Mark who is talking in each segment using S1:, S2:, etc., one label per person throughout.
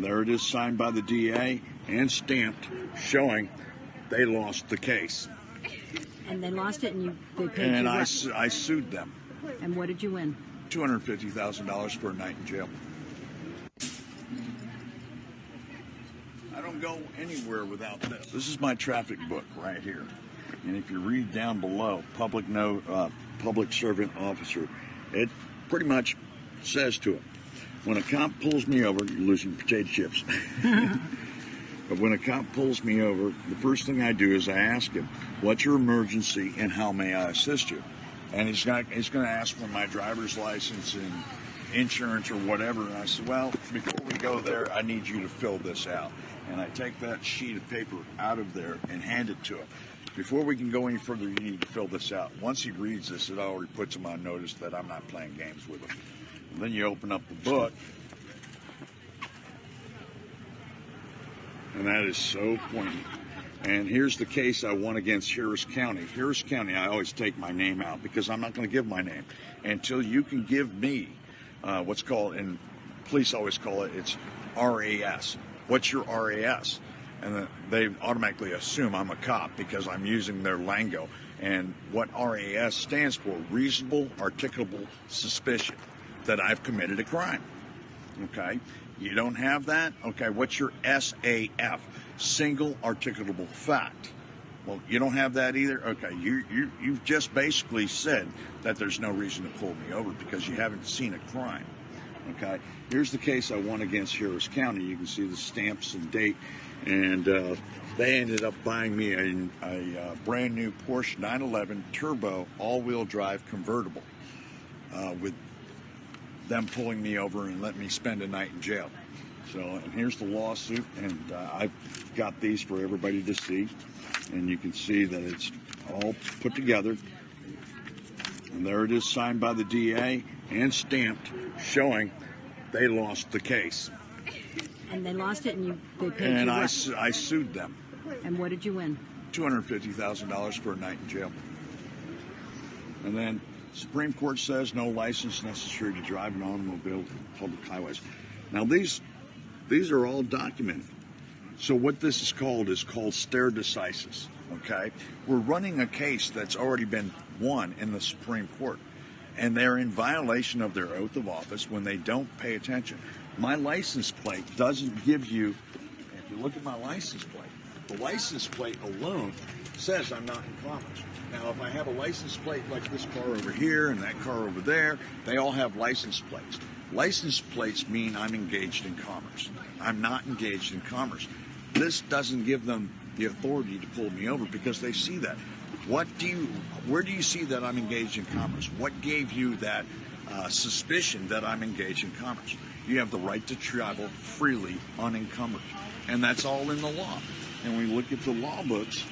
S1: there it is, signed by the DA and stamped, showing they lost the case.
S2: And they lost it, and they paid
S1: and
S2: you
S1: I
S2: what?
S1: sued them.
S2: And what did you win?
S1: $250,000 for a night in jail. I don't go anywhere without this. This is my traffic book right here. And if you read down below, public servant officer, it pretty much says to it, when a cop pulls me over, you're losing potato chips. But when a cop pulls me over, the first thing I do is I ask him, what's your emergency and how may I assist you? And he's going to ask for my driver's license and insurance or whatever. And I said, well, before we go there, I need you to fill this out. And I take that sheet of paper out of there and hand it to him. Before we can go any further, you need to fill this out. Once he reads this, it already puts him on notice that I'm not playing games with him. And then you open up the book, and that is so poignant. And here's the case I won against Harris County. Harris County, I always take my name out because I'm not going to give my name until you can give me what's called, and police always call it, it's RAS. What's your RAS? And they automatically assume I'm a cop because I'm using their lingo. And what RAS stands for, reasonable articulable suspicion that I've committed a crime. Okay? You don't have that? Okay, what's your S.A.F? Single articulable fact. Well, you don't have that either? Okay, you've just basically said that there's no reason to pull me over because you haven't seen a crime. Okay, here's the case I won against Harris County. You can see the stamps and date, and they ended up buying me a brand new Porsche 911 Turbo all-wheel drive convertible with them pulling me over and letting me spend a night in jail. So, and here's the lawsuit, and I've got these for everybody to see, and you can see that it's all put together. And there it is, signed by the DA and stamped, showing they lost the case.
S2: And they lost it, and they paid
S1: and
S2: you
S1: I
S2: what?
S1: I sued them.
S2: And what did you win?
S1: $250,000 for a night in jail. And then Supreme Court says no license necessary to drive an automobile on public highways. Now these are all documented. So what this is called stare decisis. Okay, we're running a case that's already been won in the Supreme Court, and they're in violation of their oath of office when they don't pay attention. My license plate doesn't give you, if you look at my license plate, the license plate alone says I'm not in commerce. Now, if I have a license plate like this car over here and that car over there, they all have license plates. License plates mean I'm engaged in commerce. I'm not engaged in commerce. This doesn't give them the authority to pull me over because they see that. Where do you see that I'm engaged in commerce? What gave you that suspicion that I'm engaged in commerce? You have the right to travel freely, unencumbered. And that's all in the law. And when we look at the law books,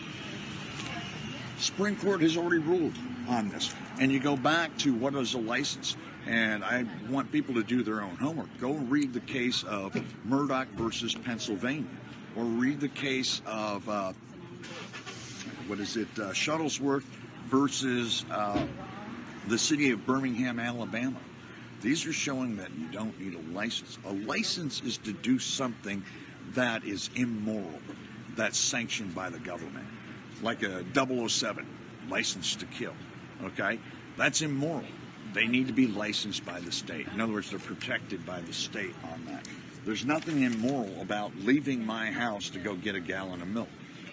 S1: Supreme Court has already ruled on this. And you go back to what is a license. And I want people to do their own homework. Go read the case of Murdoch versus Pennsylvania. Or read the case of, Shuttlesworth versus the city of Birmingham, Alabama. These are showing that you don't need a license. A license is to do something that is immoral, that's sanctioned by the government. Like a 007, license to kill, okay? That's immoral. They need to be licensed by the state. In other words, they're protected by the state on that. There's nothing immoral about leaving my house to go get a gallon of milk.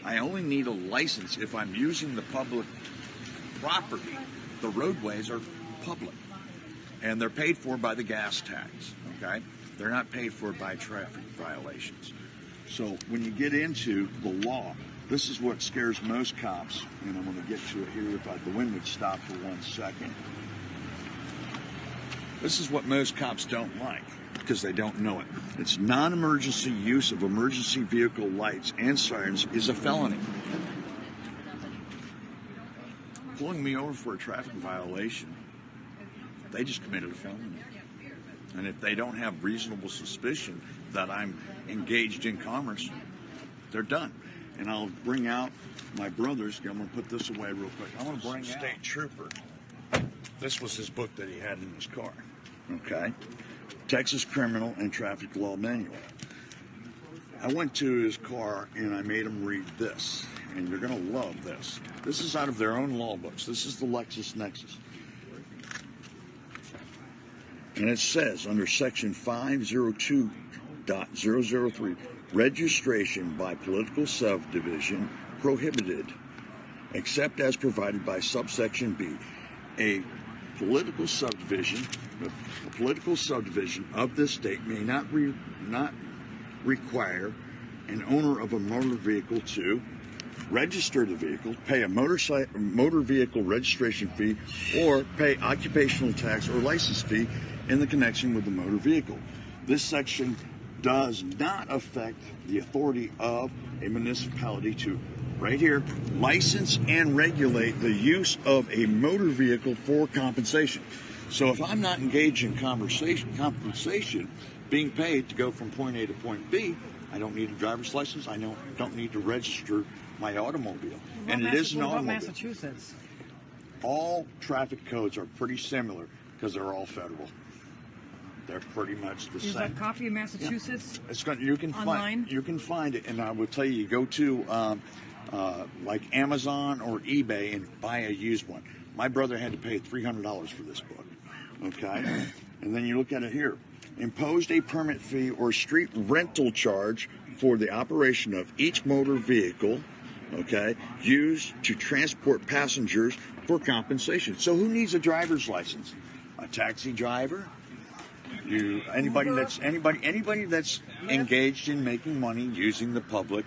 S1: I only need a license if I'm using the public property. The roadways are public, and they're paid for by the gas tax, okay? They're not paid for by traffic violations. So when you get into the law, this is what scares most cops, and I'm going to get to it here if the wind would stop for 1 second. This is what most cops don't like, because they don't know it. It's non-emergency use of emergency vehicle lights and sirens is a felony. Pulling me over for a traffic violation, they just committed a felony. And if they don't have reasonable suspicion that I'm engaged in commerce, they're done. And I'll bring out my brother's. I'm going to put this away real quick. I'm going to bring out State Trooper. This was his book that he had in his car. Okay? Texas Criminal and Traffic Law Manual. I went to his car and I made him read this, and you're going to love this. This is out of their own law books. This is the LexisNexis. And it says under section 502.003, registration by political subdivision prohibited, except as provided by subsection B. A political subdivision of this state may not require an owner of a motor vehicle to register the vehicle, pay a motor vehicle registration fee, or pay occupational tax or license fee in the connection with the motor vehicle. This section does not affect the authority of a municipality to, right here, license and regulate the use of a motor vehicle for compensation. So if I'm not engaged in compensation, being paid to go from point A to point B, I don't need a driver's license. I don't need to register my automobile. And it is an automobile.
S3: What about Massachusetts?
S1: All traffic codes are pretty similar because they're all federal. They're pretty much the same.
S3: Is that a copy of Massachusetts?
S1: Yeah. You can
S3: online?
S1: You can find it, and I will tell you, go to like Amazon or eBay and buy a used one. My brother had to pay $300 for this book. Okay, and then you look at it here. Imposed a permit fee or street rental charge for the operation of each motor vehicle, okay, used to transport passengers for compensation. So who needs a driver's license? A taxi driver? Anybody that's engaged in making money using the public